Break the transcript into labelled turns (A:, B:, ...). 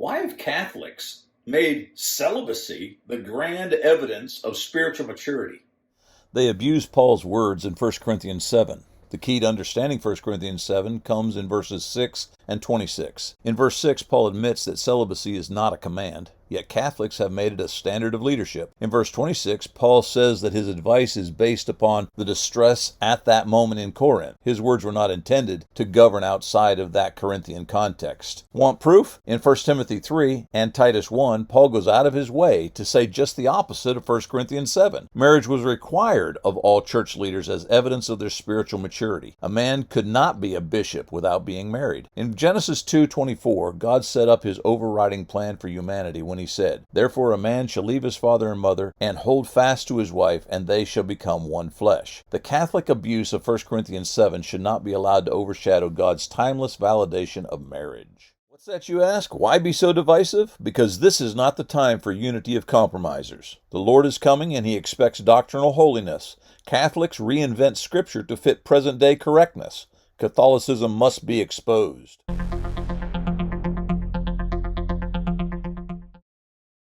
A: Why have Catholics made celibacy the grand evidence of spiritual maturity?
B: They abuse Paul's words in 1 Corinthians 7. The key to understanding 1 Corinthians 7 comes in verses 6 and 26. In verse 6, Paul admits that celibacy is not a command, yet Catholics have made it a standard of leadership. In verse 26, Paul says that his advice is based upon the distress at that moment in Corinth. His words were not intended to govern outside of that Corinthian context. Want proof? In 1 Timothy 3 and Titus 1, Paul goes out of his way to say just the opposite of 1 Corinthians 7. Marriage was required of all church leaders as evidence of their spiritual maturity. A man could not be a bishop without being married. In Genesis 2:24, God set up his overriding plan for humanity when he said, "Therefore a man shall leave his father and mother and hold fast to his wife, and they shall become one flesh." The Catholic abuse of 1 Corinthians 7 should not be allowed to overshadow God's timeless validation of marriage. What's that, you ask? Why be so divisive? Because this is not the time for unity of compromisers. The Lord is coming and he expects doctrinal holiness. Catholics reinvent Scripture to fit present-day correctness. Catholicism must be exposed.